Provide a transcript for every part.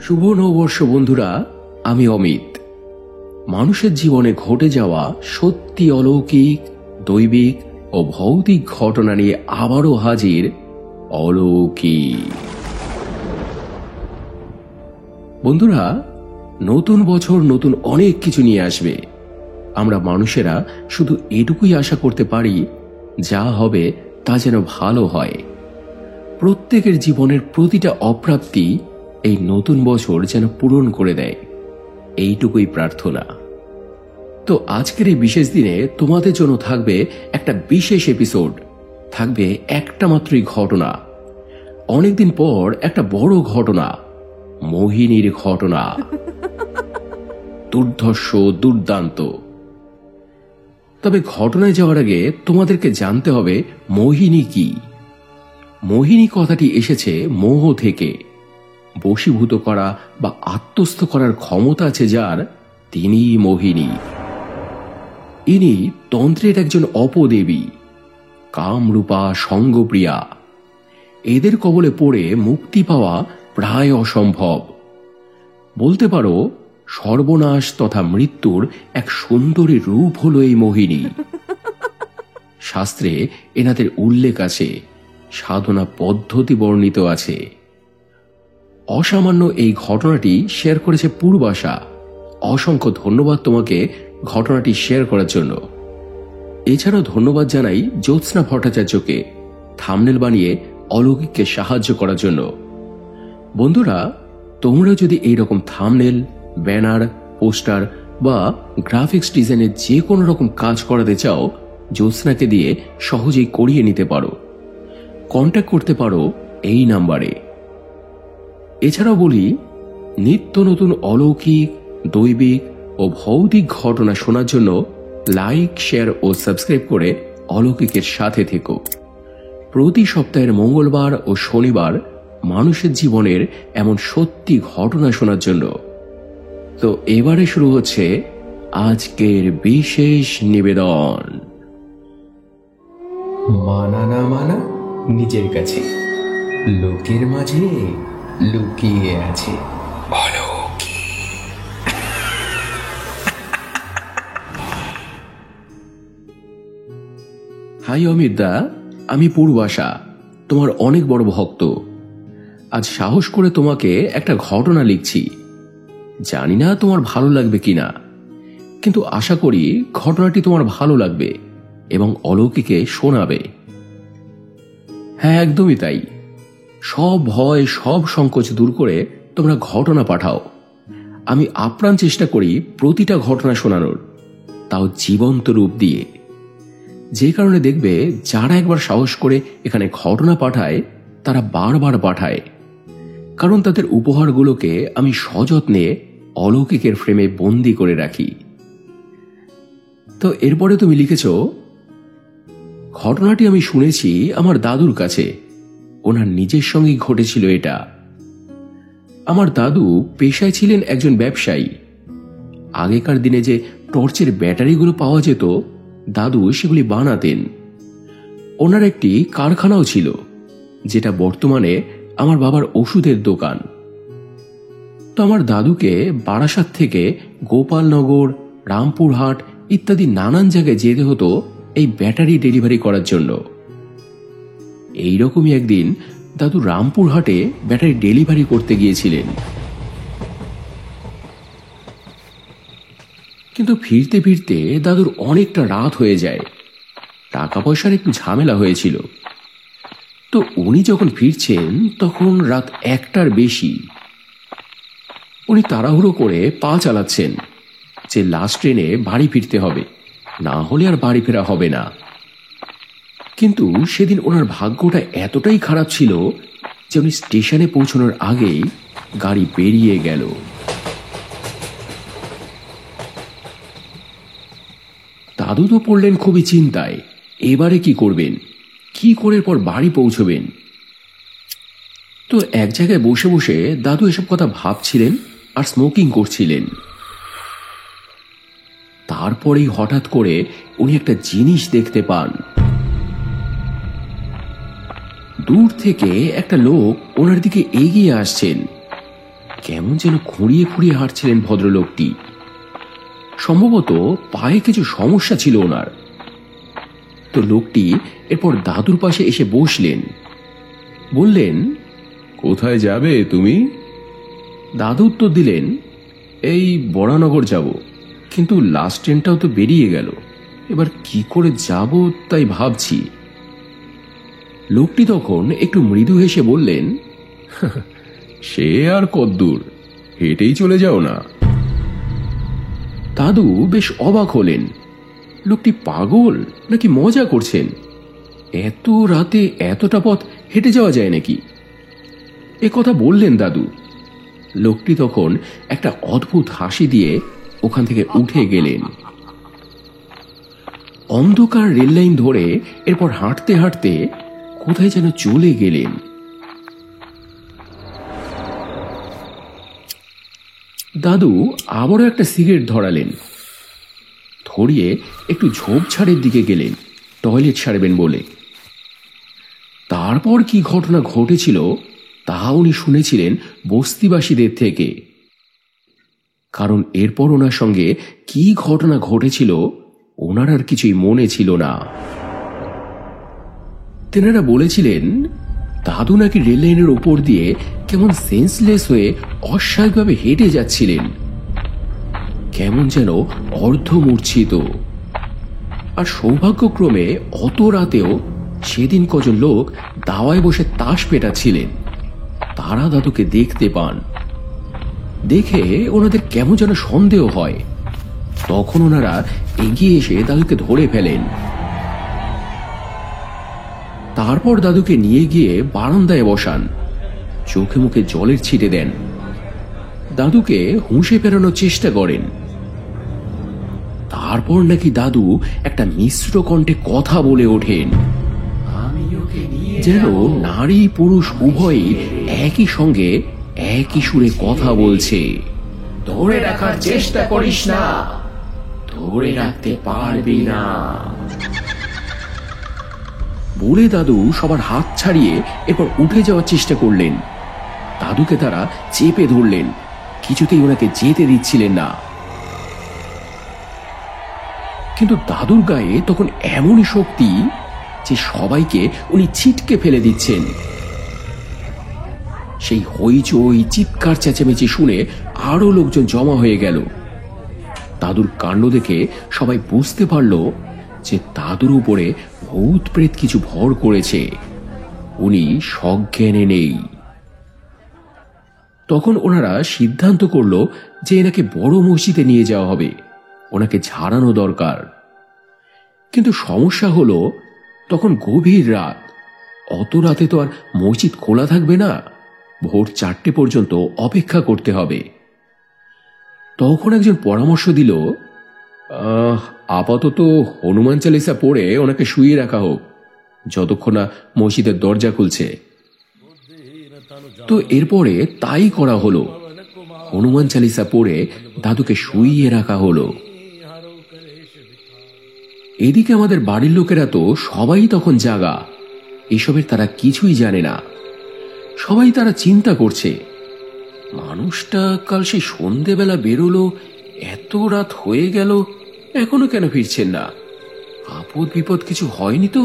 শুভ নববর্ষ বন্ধুরা, আমি অমিত। মানুষের জীবনে ঘটে যাওয়া সত্যি অলৌকিক, দৈবিক ও ভৌতিক ঘটনা নিয়ে আবারও হাজির অলৌকিক। বন্ধুরা, নতুন বছর নতুন অনেক কিছু নিয়ে আসবে। আমরা মানুষেরা শুধু এটুকুই আশা করতে পারি, যা হবে তা যেন ভালো হয়। প্রত্যেকের জীবনের প্রতিটা অপ্রাপ্তি এই নতুন বছর যেন পূরণ করে দেয়, এইটুকুই প্রার্থনা। তো আজকের এই বিশেষ দিনে তোমাদের জন্য থাকবে একটা বিশেষ এপিসোড, থাকবে একটা মাত্রই ঘটনা। অনেকদিন পর একটা বড় ঘটনা, মোহিনীর ঘটনা। দুর্ধর্ষ, দুর্দান্ত। তবে ঘটনায় যাওয়ার আগে তোমাদেরকে জানতে হবে মোহিনী কি। মোহিনী কথাটি এসেছে মোহ থেকে। বশীভূত করা বা আত্মস্থ করার ক্ষমতা আছে যার, তিনিই মোহিনী। ইনি তন্ত্রের একজন অপদেবী, কামরূপা, সঙ্গপ্রিয়া। এদের কবলে পড়ে মুক্তি পাওয়া প্রায় অসম্ভব। বলতে পারো সর্বনাশ তথা মৃত্যুর এক সুন্দরী রূপ হলো এই মোহিনী। শাস্ত্রে এনাদের উল্লেখ আছে, সাধনা পদ্ধতি বর্ণিত আছে। অসামান্য এই ঘটনাটি শেয়ার করেছে পূর্বাশা। অসংখ্য ধন্যবাদ তোমাকে ঘটনাটি শেয়ার করার জন্য। এছাড়াও ধন্যবাদ জানাই জ্যোৎস্না ভট্টাচার্যকে থাম্বনেল বানিয়ে অলৌকিককে সাহায্য করার জন্য। বন্ধুরা, তোমরা যদি এইরকম থাম্বনেল, ব্যানার, পোস্টার বা গ্রাফিক্স ডিজাইনের যে কোনো রকম কাজ করাতে চাও, জ্যোৎস্নাকে দিয়ে সহজেই করিয়ে নিতে পারো। কন্ট্যাক্ট করতে পারো এই নাম্বারে। এছাড়াও বলি, নিত্য নতুন অলৌকিক, দৈবিক ও ভৌতিক ঘটনা শোনার জন্য লাইক, শেয়ার ও সাবস্ক্রাইব করে অলৌকিকের সাথে থেকো। প্রতি সপ্তাহের মঙ্গলবার ও শনিবার মানুষের জীবনের এমন সত্যি ঘটনা শোনার জন্য। তো এবারে শুরু হচ্ছে আজকের বিশেষ নিবেদন। মানা না মানা নিজের কাছে, লোকের মাঝে লুকিয়ে আছে হাই অমিত দা, আমি পূর্বাশা, তোমার অনেক বড় ভক্ত। আজ সাহস করে তোমাকে একটা ঘটনা লিখছি। জানি না তোমার ভালো লাগবে কিনা, কিন্তু আশা করি ঘটনাটি তোমার ভালো লাগবে এবং অলৌকিকে শোনাবে। হ্যাঁ, একদমই তাই। সব ভয়, সব সংকোচ দূর করে তোমরা ঘটনা পাঠাও। আমি আপ্রাণ চেষ্টা করি প্রতিটা ঘটনা শোনানোর, তাও জীবন্ত রূপ দিয়ে। যে কারণে দেখবে যারা একবার সাহস করে এখানে ঘটনা পাঠায়, তারা বারবার পাঠায়, কারণ তাদের উপহারগুলোকে আমি সযত্নে অলৌকিকের ফ্রেমে বন্দি করে রাখি। তো এরপরে তুমি লিখেছ, ঘটনাটি আমি শুনেছি আমার দাদুর কাছে। ওনার নিজের সঙ্গেই ঘটেছিল এটা। আমার দাদু পেশায় ছিলেন একজন ব্যবসায়ী। আগেকার দিনে যে টর্চের ব্যাটারিগুলো পাওয়া যেত, দাদু সেগুলি বানাতেন। ওনার একটি কারখানাও ছিল, যেটা বর্তমানে আমার বাবার ওষুধের দোকান। তো আমার দাদুকে বারাসাত থেকে গোপালনগর, রামপুরহাট ইত্যাদি নানান জায়গায় যেতে হতো এই ব্যাটারি ডেলিভারি করার জন্য। এইরকমই একদিন দাদু রামপুরহাটে ব্যাটারি ডেলিভারি করতে গিয়েছিলেন। কিন্তু ফিরতে ফিরতে দাদুর অনেকটা রাত হয়ে যায়। টাকা পয়সার একটু ঝামেলা হয়েছিল। তো উনি যখন ফিরছেন তখন রাত 1টার বেশি। উনি তাড়াহুড়ো করে পা চালাচ্ছেন যে লাস্ট ট্রেনে বাড়ি ফিরতে হবে, না হলে আর বাড়ি ফেরা হবে না। কিন্তু সেদিন ওনার ভাগ্যটা এতটাই খারাপ ছিল যে উনি স্টেশনে পৌঁছানোর আগেই গাড়ি বেরিয়ে গেল। দাদু তো পড়লেন খুবই চিন্তায়। এবারে কি করবেন, কি করে পর বাড়ি পৌঁছবেন? তো এক জায়গায় বসে বসে দাদু এসব কথা ভাবছিলেন আর স্মোকিং করছিলেন। তারপরেই হঠাৎ করে উনি একটা জিনিস দেখতে পান। দূর থেকে একটা লোক ওনার দিকে এগিয়ে আসছেন। কেমন যেন খুঁড়িয়ে খুঁড়িয়ে হাঁটছিলেন ভদ্রলোকটি। সম্ভবত পায়ে কিছু সমস্যা ছিল ওনার। তো লোকটি এরপর দাদুর পাশে এসে বসলেন। বললেন, কোথায় যাবে তুমি? দাদু উত্তর দিলেন, এই বরানগর যাব, কিন্তু লাস্ট ট্রেনটাও তো বেরিয়ে গেল, এবার কি করে যাব তাই ভাবছি। লোকটি তখন একটু মৃদু হেসে বললেন, সে আর কদ্দূর, হেঁটেই চলে যাও না। দাদু বেশ অবাক হলেন। লোকটি পাগল নাকি মজা করছেন? এত রাতে এতটা পথ হেঁটে যাওয়া যায় নাকি? এ কথা বললেন দাদু। লোকটি তখন একটা অদ্ভুত হাসি দিয়ে ওখান থেকে উঠে গেলেন। অন্ধকার রেললাইন ধরে এরপর হাঁটতে হাঁটতে কোথায় যেন চলে গেলেন। দাদু আবারও একটা সিগারেট ধরালেন, ধরিয়ে একটু ঝোপঝাড়ের দিকে গেলেন টয়লেট সারবেন বলে। তারপর কি ঘটনা ঘটেছিল তা উনি শুনেছিলেন বস্তিবাসীদের থেকে, কারণ এরপর ওনার সঙ্গে কি ঘটনা ঘটেছিল ওনার আর কিছুই মনে ছিল না। তেনারা বলেছিলেন দাদু নাকি রেল লাইনের ওপর দিয়ে কেমন সেন্সলেস হয়ে অস্বাভাবিকভাবে হেঁটে যাচ্ছিলেন, কেমন যেন অর্ধমূর্ছিত। আর সৌভাগ্যক্রমে অত রাতেও সেদিন কজন লোক দাওয়ায় বসে তাস পেটাচ্ছিলেন, তারা দাদুকে দেখতে পান। দেখে ওনাদের কেমন যেন সন্দেহ হয়। তখন ওনারা এগিয়ে এসে দাদুকে ধরে ফেলেন। তারপর দাদুকে নিয়ে গিয়ে বারান্দায় বসান, চোখে মুখে জলের ছিটে দেন, দাদুকে হুঁশে ফেরানোর চেষ্টা করেন। তারপর নাকি দাদু একটা মিশ্র কণ্ঠে কথা বলে ওঠেন, যেন নারী পুরুষ উভয়ই একই সঙ্গে একই সুরে কথা বলছে। ধরে রাখার চেষ্টা করিস না, ধরে রাখতে পারবি না। বলে দাদু সবার হাত ছাড়িয়ে এরপর উঠে যাওয়ার চেষ্টা করলেন। দাদুকে তারা চেপে ধরলেন, কিছুতেই ওনাকে যেতে দিচ্ছিলেন না। কিন্তু দাদুর গায়ে তখন এমনই শক্তি যে সবাইকে উনি ছিটকে ফেলে দিচ্ছেন। সেই হইচই চিৎকার চেঁচামেচি শুনে আরো লোকজন জমা হয়ে গেল। দাদুর কাণ্ড দেখে সবাই বুঝতে পারল যে দাদুর উপরে ভূত প্রেত কিছু ভর করেছে, উনি সজ্ঞানে নেই। তখন ওনারা সিদ্ধান্ত করল যে এনাকে বড় মসজিদে নিয়ে যাওয়া হবে, ওনাকে ঝাড়ানো দরকার। কিন্তু সমস্যা হলো তখন গভীর রাত, অত রাতে তো আর মসজিদ খোলা থাকবে না, ভোর 4টে পর্যন্ত অপেক্ষা করতে হবে। তখন একজন পরামর্শ দিল, আপাতত হনুমান চালিসা পড়ে ওনাকে শুইয়ে রাখা হোক, যতক্ষণ না মসজিদের দরজা খুলছে। তো এরপরে তাই করা হলো, হনুমান চালিসা পড়ে দাদুকে শুইয়ে রাখা হলো। এদিকে আমাদের বাড়ির লোকেরা তো সবাই তখন জাগা, এসবের তারা কিছুই জানে না। সবাই তারা চিন্তা করছে, মানুষটা কাল সেই সন্ধেবেলা বেরোলো, এত রাত হয়ে গেল, এখনো কেন ফিরছেন না? আপদ বিপদ কিছু হয়নি তো?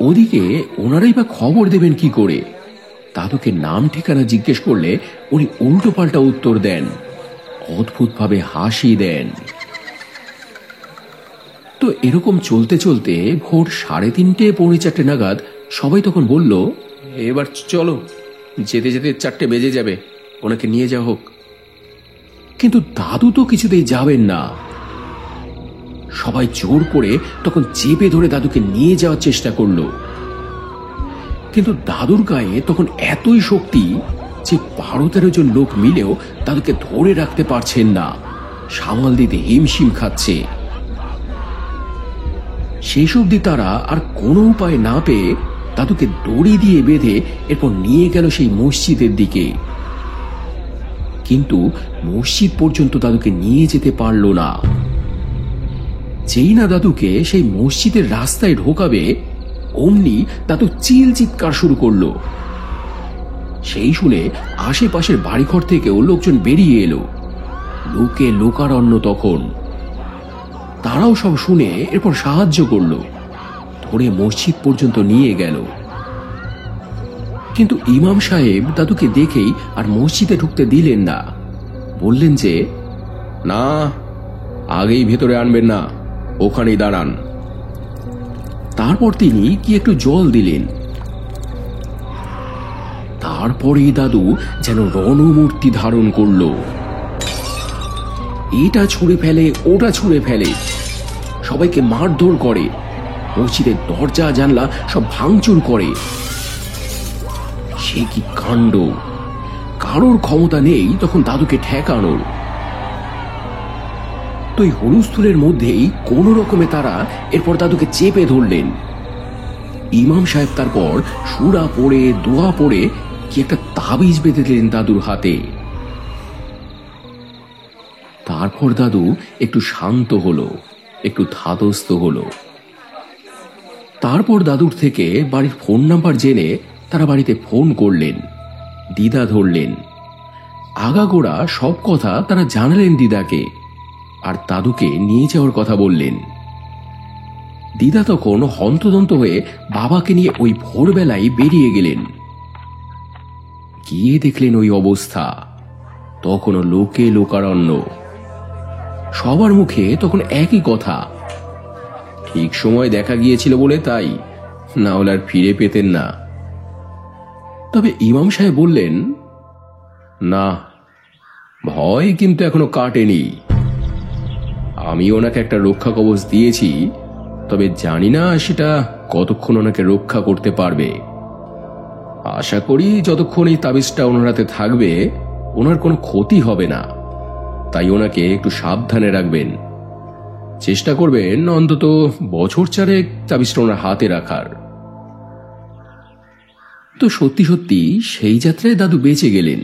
ওদিকে ওনারাই বা খবর দেবেন কি করে? দাদুকে নাম ঠিকানা জিজ্ঞেস করলে উনি উল্টো পাল্টা উত্তর দেন, অদ্ভুতভাবে হাসি দেন। তো এরকম চলতে চলতে ভোর 3:30 পৌনে 4টে নাগাদ সবাই তখন বলল, এবার চলো, যেতে যেতে 4টে বেজে যাবে, ওনাকে নিয়ে যাওয়া হোক। কিন্তু দাদু তো কিছুতেই যাবেন না। সবাই জোর করে তখন চেপে ধরে দাদুকে নিয়ে যাওয়ার চেষ্টা করলো, কিন্তু দাদুর গায়ে তখন এতই শক্তি যে 12-13 জন লোক মিলেও দাদুকে ধরে রাখতে পারছেন না, সামাল দিতে হিমশিম খাচ্ছে। শেষ অবধি তারা আর কোনো উপায় না পেয়ে দাদুকে দড়ি দিয়ে বেঁধে এরপর নিয়ে গেল সেই মসজিদের দিকে। কিন্তু মসজিদ পর্যন্ত দাদুকে নিয়ে যেতে পারল না। যেই না দাদুকে সেই মসজিদের রাস্তায় ঢোকাবে, অমনি দাদু চিৎকার শুরু করলো। সেই শুনে আশেপাশের বাড়িঘর থেকেও লোকজন বেরিয়ে এলো। লোকে লোকারণ্য তখন। তারাও সব শুনে এরপর সাহায্য করলো, ধরে মসজিদ পর্যন্ত নিয়ে গেল। কিন্তু ইমাম সাহেব দাদুকে দেখেই আর মসজিদে ঢুকতে দিলেন না। বললেন যে, না, আগেই ভেতরে আনবেন না, ওখানেই দাঁড়ান। তারপর তিনি কি একটু জল দিলেন। তারপরেই দাদু যেন রণমূর্তি ধারণ করল। এটা ছুঁড়ে ফেলে, ওটা ছুঁড়ে ফেলে, সবাইকে মারধর করে, মসজিদের দরজা জানলা সব ভাঙচুর করে। সে কি কাণ্ড! কারোর ক্ষমতা নেই তখন দাদুকে ঠেকানোর। তো এই হুলস্থুলের মধ্যেই কোন রকমে তারা এরপর দাদুকে চেপে ধরলেন। ইমাম সাহেব তারপর সুরা পড়ে দোয়া পড়ে কি একটা তাবিজ বেঁধে দিলেন দাদুর হাতে। তারপর দাদু একটু শান্ত হলো, একটু ধাতস্থ হলো। তারপর দাদুর থেকে বাড়ির ফোন নাম্বার জেনে তারা বাড়িতে ফোন করলেন, দিদা ধরলেন। আগাগোড়া সব কথা তারা জানালেন দিদাকে, আর দাদুকে নিয়ে যাওয়ার কথা বললেন। দিদা তখন হন্তদন্ত হয়ে বাবাকে নিয়ে ওই ভোরবেলায় বেরিয়ে গেলেন। গিয়ে দেখলেন ওই অবস্থা, তখনও লোকে লোকারণ্য। সবার মুখে তখন একই কথা, ঠিক সময় দেখা গিয়েছিল বলে তাই, না হলে আর ফিরে পেতেন না। তবে ইমাম সাহেব বললেন, না, ভয় কিন্তু এখনো কাটেনি। আমি ওনাকে একটা রক্ষা কবচ দিয়েছি, তবে জানি না সেটা কতক্ষণ ওনাকে রক্ষা করতে পারবে। আশা করি যতক্ষণ এই তাবিজটা ওনার হাতে থাকবে ওনার কোনো ক্ষতি হবে না, তাই ওনাকে একটু সাবধানে রাখবেন। চেষ্টা করবেন অন্তত বছর চারেক তাবিজটা ওনার হাতে রাখার। তো সত্যি সত্যি সেই যাত্রায় দাদু বেঁচে গেলেন।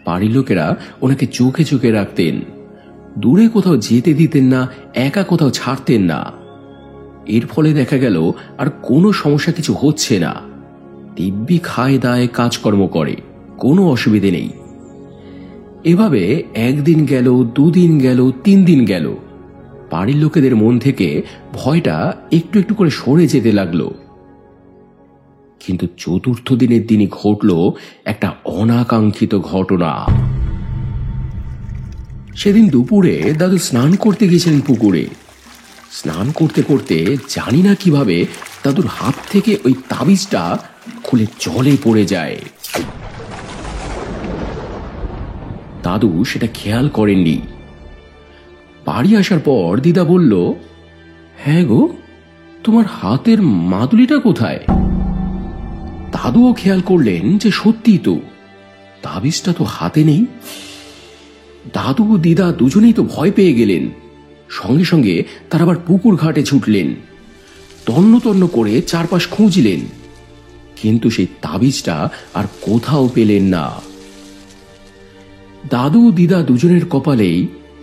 বাড়ির লোকেরা ওনাকে চোখে চোখে রাখতেন, দূরে কোথাও যেতে দিতেন না, একা কোথাও ছাড়তেন না। এর ফলে দেখা গেল আর কোনো সমস্যা কিছু হচ্ছে না। দিব্যি খায় দায় কাজকর্ম করে, কোনো অসুবিধে নেই। এভাবে একদিন গেল, দুদিন গেল, 3 দিন গেল। বাড়ির লোকেদের মন থেকে ভয়টা একটু একটু করে সরে যেতে লাগলো। কিন্তু চতুর্থ দিনের দিনই ঘটল একটা অনাকাঙ্ক্ষিত ঘটনা। সেদিন দুপুরে দাদু স্নান করতে গেছিলেন পুকুরে। স্নান করতে করতে জানি না কিভাবে দাদুর হাত থেকে ওই তাবিজটা খুলে জলে পড়ে যায়। দাদু সেটা খেয়াল করেননি। বাড়ি আসার পর দিদা বলল, হ্যাঁ গো, তোমার হাতের মাদুলিটা কোথায়? দাদুও খেয়াল করলেন যে সত্যিই তো, তাবিজটা তো হাতে নেই। দাদু ও দিদা দুজনেই তো ভয় পেয়ে গেলেন। সঙ্গে সঙ্গে তারা আবার পুকুর ঘাটে ছুটলেন, তন্ন তন্ন করে চারপাশ খুঁজলেন, কিন্তু সেই তাবিজটা আর কোথাও পেলেন না। দাদু দিদা দুজনের কপালেই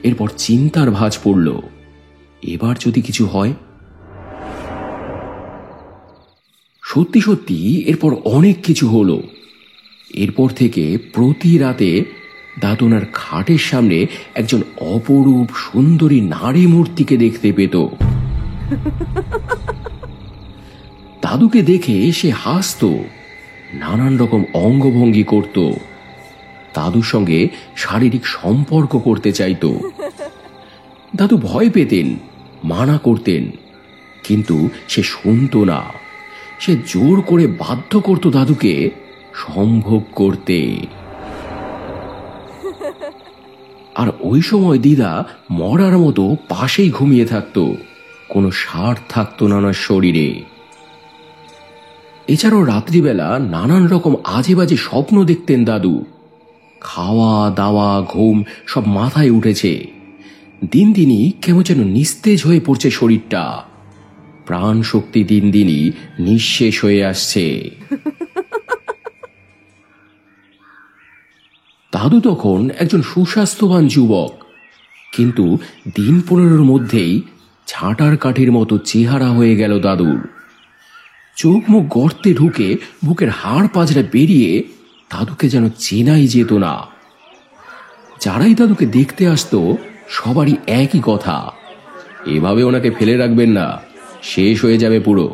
এরপর চিন্তার ভাঁজ পড়ল, এবার যদি কিছু হয়। সত্যি সত্যি এরপর অনেক কিছু হলো। এরপর থেকে প্রতি রাতে দাদুনার খাটের সামনে একজন অপরূপ সুন্দরী নারী মূর্তিকে দেখতে পেত। দাদুকে দেখে সে হাসতো, নানান রকম অঙ্গভঙ্গি করত, দাদুর সঙ্গে শারীরিক সম্পর্ক করতে চাইত। দাদু ভয় পেতেন, মানা করতেন, কিন্তু সে শুনতো না। সে জোর করে বাধ্য করত দাদুকে সম্ভোগ করতে। আর ওই সময় দিদা মরার মতো পাশেই ঘুমিয়ে থাকতো, কোনো সার থাকতো না ওনার শরীরে। এছাড়াও রাত্রিবেলা নানান রকম আজে বাজে স্বপ্ন দেখতেন দাদু। খাওয়া দাওয়া ঘুম সব মাথায় উঠেছে। দিন দিনই কেমন যেন নিস্তেজ হয়ে পড়ছে শরীরটা, প্রাণ শক্তি দিন দিনই নিঃশেষ হয়ে আসছে। দাদু তখন একজন সুস্বাস্থ্যবান যুবক, কিন্তু দিন 15 মধ্যেই ঝাঁটার কাঠির মতো চেহারা হয়ে গেল দাদুর। চোখ মুখ গর্তে ঢুকে বুকের হাড় পাজরা বেরিয়ে দাদুকে যেন চেনাই যেত না। যারাই দাদুকে দেখতে আসতো সবারই একই কথা, এভাবে ওনাকে ফেলে রাখবেন না, শেষ হয়ে যাবে পুরো।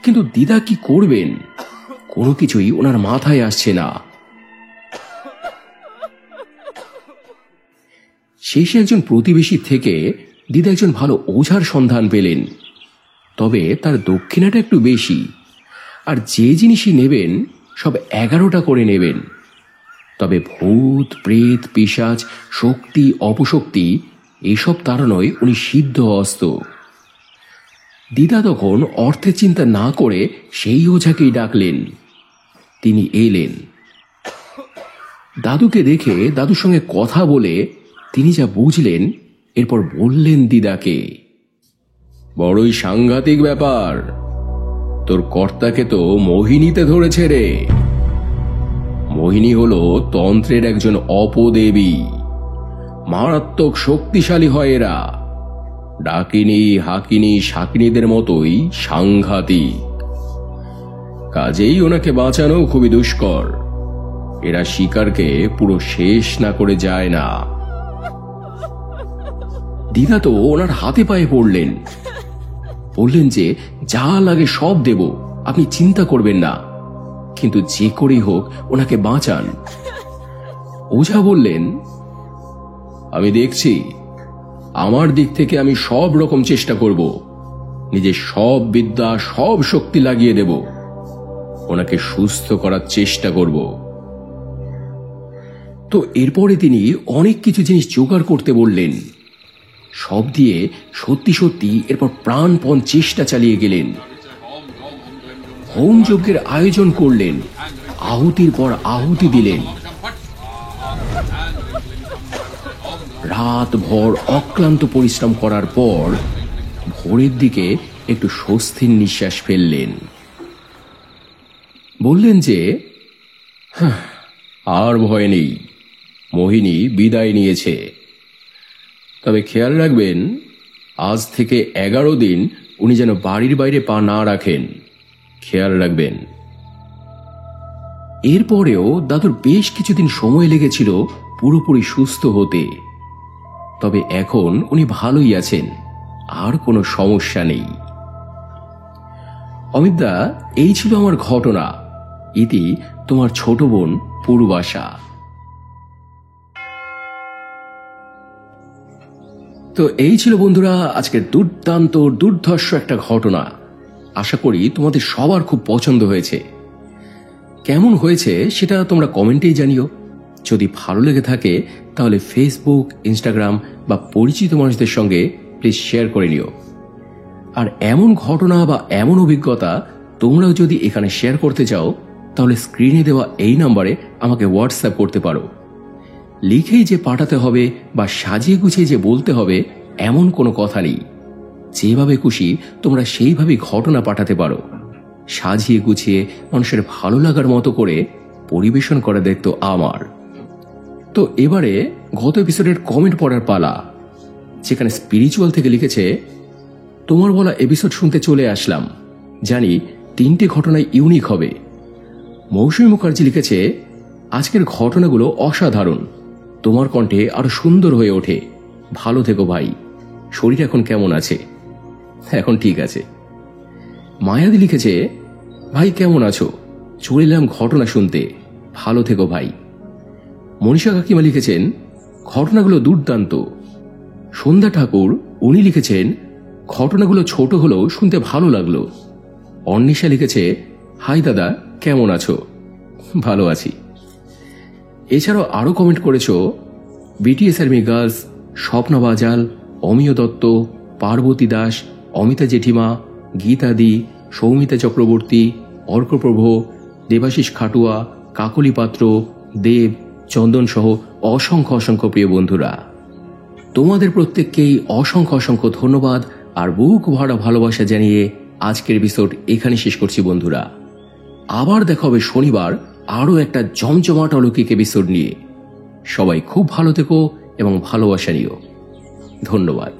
কিন্তু দিদা কি করবেন, কোনো কিছুই ওনার মাথায় আসছে না। শেষে একজন প্রতিবেশী থেকে দিদা একজন ভালো ওঝার সন্ধান পেলেন। তবে তার দক্ষিণাটা একটু বেশি, আর যে জিনিসই নেবেন সব 11টা করে নেবেন। তবে ভূত প্রেত পিশাচ শক্তি অপশক্তি এসব তাড়ানোয় উনি সিদ্ধ হস্ত। দিদা তখন অর্থের চিন্তা না করে সেই ওঝাকেই ডাকলেন। তিনি এলেন। দাদুকে দেখে দাদুর সঙ্গে কথা বলে তিনি যা বুঝলেন এরপর বললেন দিদাকে, বড়ই সাংঘাতিক ব্যাপার, তোর কর্তাকে তো মোহিনীতে ধরেছে রে। মোহিনী হলো তন্ত্রের একজন অপদেবী, মারাত্মক শক্তিশালী হয় এরা, ডাকিনী হাকিনী শাকিনীদের মতোই সাংঘাতিক। কাজেই ওনাকে বাঁচানো খুবই দুষ্কর, এরা শিকারকে পুরো শেষ না করে যায় না। দিদা তো ওনার হাতে পায়ে পড়লেন, বললেন যে যা লাগে সব দেব, আপনি চিন্তা করবেন না, কিন্তু যে করেই হোক ওনাকে বাঁচান। ওঝা বললেন, আমি দেখছি, আমার দিক থেকে আমি সব রকম চেষ্টা করব, নিজের সব বিদ্যা সব শক্তি লাগিয়ে দেব, ওনাকে সুস্থ করার চেষ্টা করব। তো এরপরে তিনি অনেক কিছু জিনিস জোগাড় করতে বললেন। সব দিয়ে সত্যি সত্যি এরপর প্রাণপণ চেষ্টা চালিয়ে গেলেন। হোম যজ্ঞের আয়োজন করলেন, আহুতির পর আহুতি দিলেন। রাত ভর অক্লান্ত পরিশ্রম করার পর ভোরের দিকে একটু স্বস্তির নিঃশ্বাস ফেললেন। বললেন যে আর ভয় নেই, মোহিনী বিদায় নিয়েছে। তবে খেয়াল রাখবেন, আজ থেকে 11 দিন উনি যেন বাড়ির বাইরে পা না রাখেন, খেয়াল রাখবেন। এরপরেও দাদুর বেশ কিছুদিন সময় লেগেছিল পুরোপুরি সুস্থ হতে। তবে এখন উনি ভালোই আছেন, আর কোনো সমস্যা নেই। অমিতদা, এই ছিল আমার ঘটনা। ইতি তোমার ছোট বোন পূর্বাশা। তো এই ছিল বন্ধুরা আজকের দুর্দান্ত দুর্ধর্ষ একটা ঘটনা। আশা করি তোমাদের সবার খুব পছন্দ হয়েছে। কেমন হয়েছে সেটা তোমরা কমেন্টেই জানিও। যদি ভালো লেগে থাকে তাহলে ফেসবুক, ইনস্টাগ্রাম বা পরিচিত মানুষদের সঙ্গে প্লিজ শেয়ার করে নিও। আর এমন ঘটনা বা এমন অভিজ্ঞতা তোমরাও যদি এখানে শেয়ার করতে চাও তাহলে স্ক্রিনে দেওয়া এই নম্বরে আমাকে হোয়াটসঅ্যাপ করতে পারো। লিখেই যে পাঠাতে হবে বা সাজিয়ে গুছিয়ে যে বলতে হবে এমন কোনো কথা নেই। যেভাবে খুশি তোমরা সেইভাবেই ঘটনা পাঠাতে পারো। সাজিয়ে গুছিয়ে মানুষের ভালো লাগার মতো করে পরিবেশন করা দায়িত্ব আমার। তো এবারে গত এপিসোডের কমেন্ট পড়ার পালা, যেখানে স্পিরিচুয়াল থেকে লিখেছে, তোমার বলা এপিসোড শুনতে চলে আসলাম, জানি 3টে ঘটনাই ইউনিক হবে। মৌসুমী মুখার্জি লিখেছে, আজকের ঘটনাগুলো অসাধারণ, তোমার কণ্ঠে আরো সুন্দর হয়ে ওঠে, ভালো থেকো ভাই। শরীর এখন কেমন আছে? এখন ঠিক আছে। মায়াদি লিখেছে, ভাই কেমন আছো, চলে এলাম ঘটনা শুনতে, ভালো থেকো ভাই। মনীষা কাকিমা লিখেছেন, ঘটনাগুলো দুর্দান্ত। সন্ধ্যা ঠাকুর উনি লিখেছেন, ঘটনাগুলো ছোট হলেও শুনতে ভালো লাগলো। অন্বেষা লিখেছে, হাই দাদা কেমন আছো? ভালো আছি। এছাড়াও আরো কমেন্ট করেছ বিটিএস আর্মি গার্লস, স্বপ্না বাজাল, অমিয় দত্ত, পার্বতী দাস, অমিতা জেঠিমা, গীতাদি, সৌমিতা চক্রবর্তী, অর্কপ্রভ, দেবাশিস খাটুয়া, কাকলি পাত্র, দেব, চন্দন সহ অসংখ্য অসংখ্য প্রিয় বন্ধুরা, তোমাদের প্রত্যেককেই অসংখ্য অসংখ্য ধন্যবাদ আর বুক ভরা ভালোবাসা জানিয়ে আজকের এপিসোড এখানে শেষ করছি বন্ধুরা। আবার দেখা হবে শনিবার আরো একটা জমজমাট অলৌকিক এপিসোড নিয়ে। সবাই খুব ভালো থেকো এবং ভালোবাসা নিও। ধন্যবাদ।